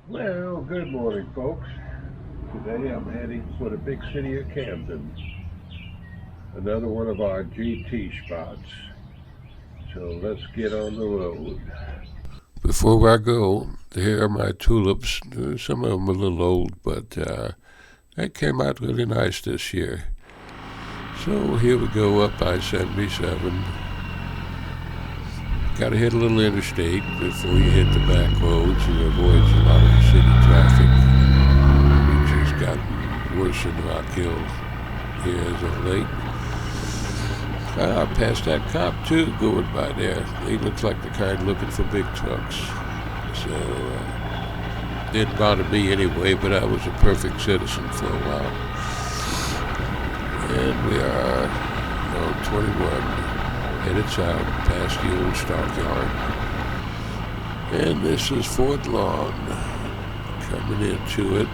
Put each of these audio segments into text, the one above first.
Well, good morning, folks. Today I'm heading for the big city of Camden, another one of our GT spots. So let's get on the road. Before I go, here are my tulips. Some of them are a little old, but they came out really nice this year. So here we go up I-77. Got to hit a little interstate before you hit the back roads and avoids a lot of the city traffic, which has gotten worse in Rock Hill here as of late. I passed that cop too going by there. He looks like the kind looking for big trucks. So didn't bother me anyway, but I was a perfect citizen for a while. And we are on 21. Headed south past the old stockyard. And this is Fort Lawn. Coming into it.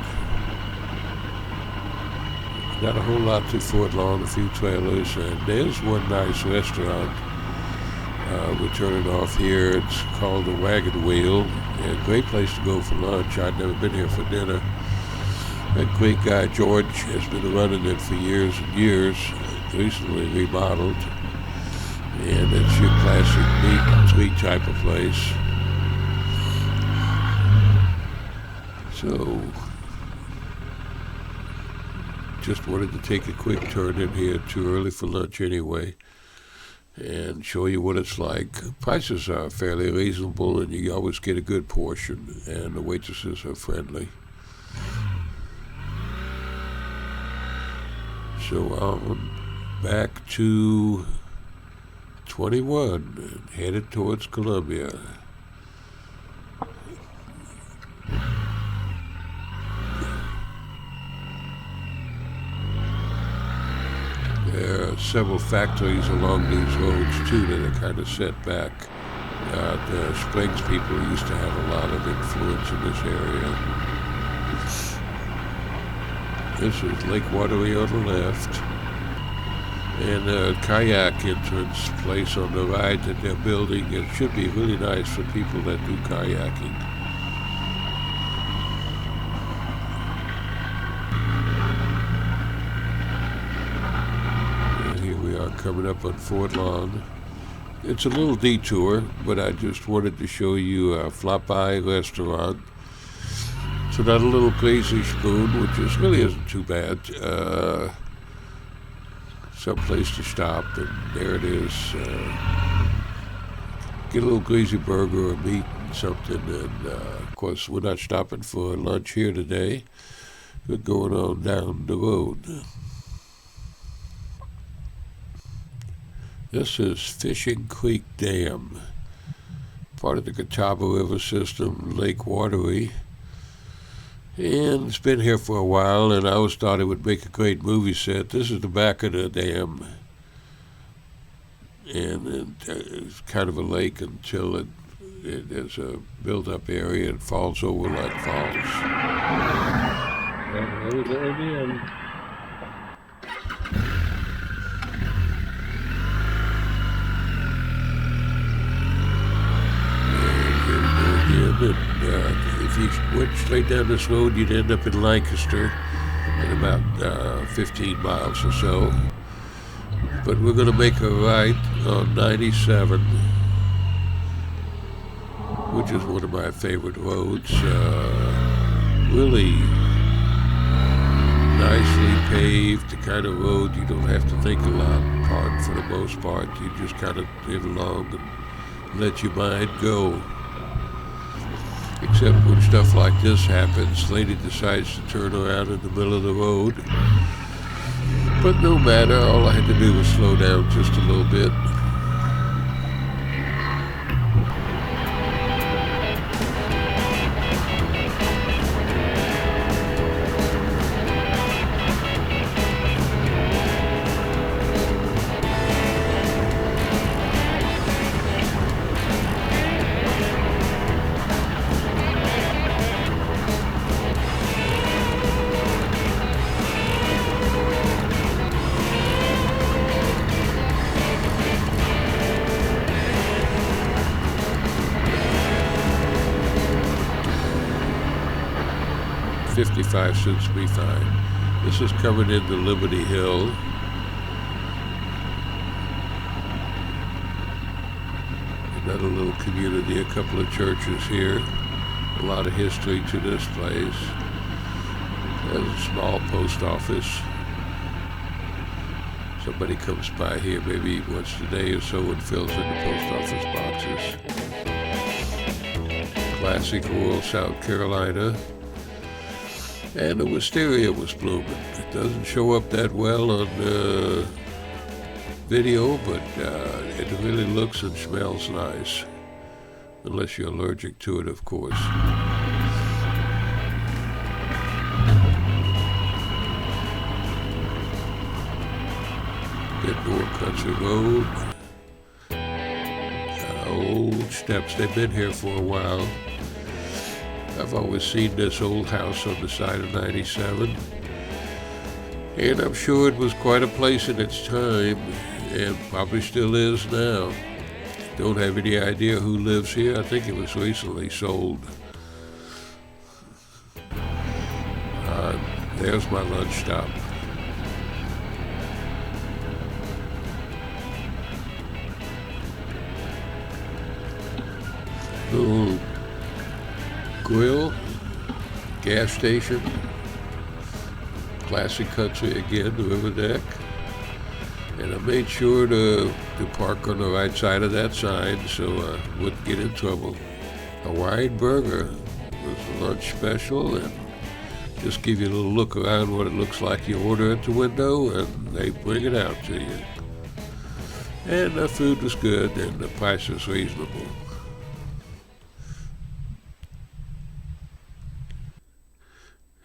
Not a whole lot to Fort Lawn, a few trailers, and there's one nice restaurant. We're turning off here. It's called the Wagon Wheel. A great place to go for lunch. I'd never been here for dinner. That great guy George has been running it for years and years. Recently remodeled. And it's your classic meat and sweet type of place. So, just wanted to take a quick turn in here, too early for lunch anyway, and show you what it's like. Prices are fairly reasonable, and you always get a good portion, and the waitresses are friendly. So, back to 21, headed towards Columbia. There are several factories along these roads too that are kind of set back. The Springs people used to have a lot of influence in this area. This is Lake Wateree on the left. And a kayak entrance place on the right that they're building. It should be really nice for people that do kayaking. And here we are coming up on Fort Lawn. It's a little detour, but I just wanted to show you a flop-eye restaurant. So not a little crazy spoon, which really isn't too bad. Some place to stop, and there it is. Get a little greasy burger or meat and something, and of course we're not stopping for lunch here today. We're going on down the road. This is Fishing Creek Dam, part of the Catawba River system, Lake Wateree. And it's been here for a while, and I always thought it would make a great movie set. This is the back of the dam. And it's kind of a lake until it is a built-up area and falls over like falls. And here we go again. If you went straight down this road, you'd end up in Lancaster in about 15 miles or so. But we're going to make a right on 97, which is one of my favorite roads. Really nicely paved, the kind of road you don't have to think a lot part for the most part. You just kind of drive along and let your mind go. Except when stuff like this happens, lady decides to turn around in the middle of the road. But no matter, all I had to do was slow down just a little bit. 55 suits me fine. This is coming into Liberty Hill. Another little community, a couple of churches here. A lot of history to this place. There's a small post office. Somebody comes by here maybe once a day or so and fills in the post office boxes. Classic rural South Carolina. And the wisteria was blooming. It doesn't show up that well on video, but it really looks and smells nice. Unless you're allergic to it, of course. North Country Road. Old steps. They've been here for a while. I've always seen this old house on the side of 97. And I'm sure it was quite a place in its time, and probably still is now. Don't have any idea who lives here. I think it was recently sold. There's my lunch stop. Little grill, gas station, classic country again, the river deck. And I made sure to park on the right side of that sign so I wouldn't get in trouble. Hawaiian burger was a lunch special, and just give you a little look around what it looks like. You order at the window and they bring it out to you. And the food was good and the price was reasonable.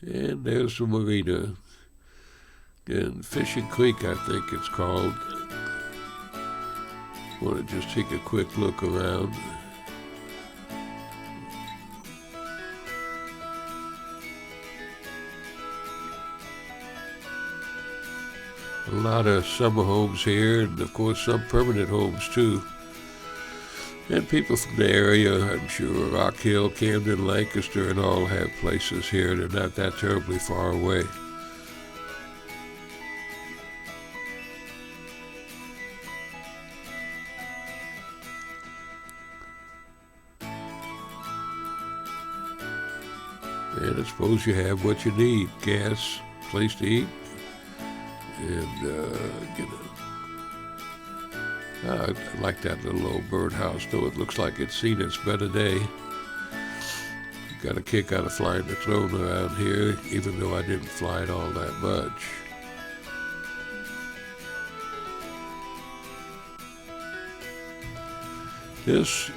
And there's the marina. And Fishing Creek, I think it's called. Want to just take a quick look around. A lot of summer homes here, and of course some permanent homes too. And people from the area, I'm sure, Rock Hill, Camden, Lancaster, and all have places here. They're not that terribly far away. And I suppose you have what you need: gas, place to eat, and I like that little old birdhouse, though it looks like it's seen its better day. Got a kick out of flying the throne around here, even though I didn't fly it all that much. This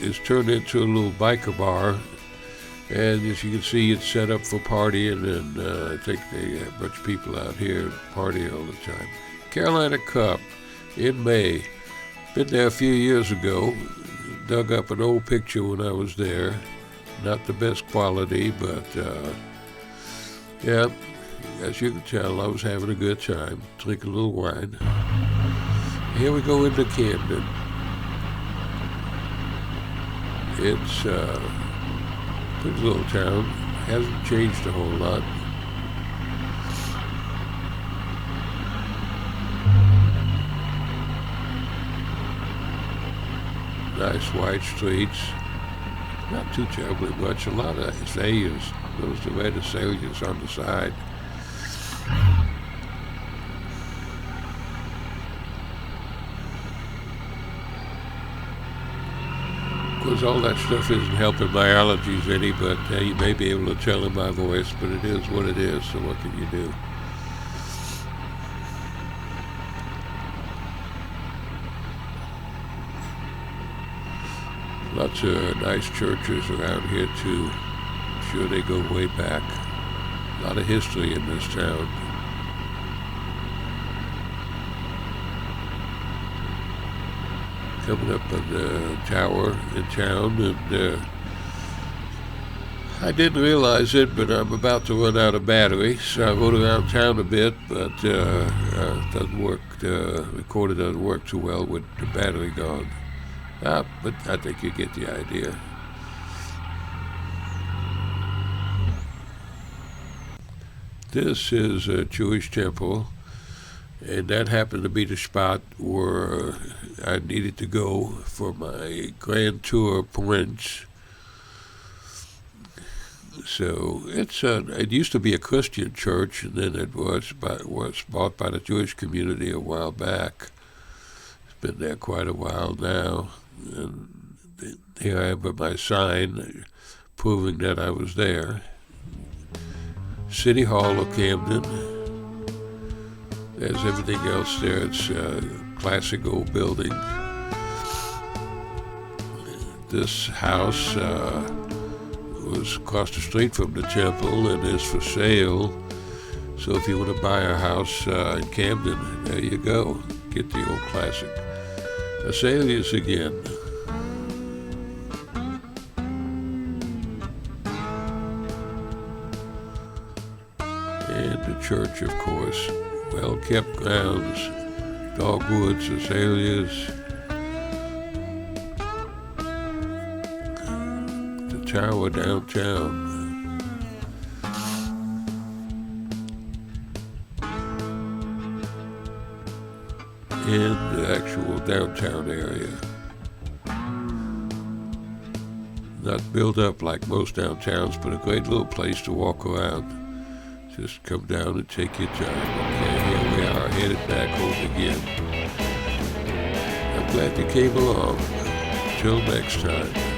is turned into a little biker bar, and as you can see, it's set up for partying, and I think they have a bunch of people out here party all the time. Carolina Cup in May. Been there a few years ago. Dug up an old picture when I was there. Not the best quality, but yeah, as you can tell, I was having a good time. Drink a little wine. Here we go into Camden. It's a pretty little town. Hasn't changed a whole lot. Nice wide streets. Not too terribly much. A lot of azaleas. Those are red azaleas on the side. Of course, all that stuff isn't helping my allergies any, but you may be able to tell in my voice, but it is what it is, so what can you do? Lots of nice churches around here too. I'm sure they go way back. A lot of history in this town. Coming up on the tower in town, and I didn't realize it, but I'm about to run out of battery, so I rode around town a bit, but it doesn't work. The recorder doesn't work too well with the battery gone. But I think you get the idea. This is a Jewish temple, and that happened to be the spot where I needed to go for my Grand Tour points. So it used to be a Christian church, and then it was bought by the Jewish community a while back. It's been there quite a while now, and here I have my sign proving that I was there. City Hall of Camden. There's everything else there. It's a classic old building. This house was across the street from the temple and is for sale. So if you want to buy a house in Camden, there you go. Get the old classic azaleas again. And the church, of course. Well-kept grounds, dogwoods, azaleas. The tower downtown. And the actual downtown area. Not built up like most downtowns, but a great little place to walk around. Just come down and take your time. Okay, here we are, headed back home again. I'm glad you came along. Till next time.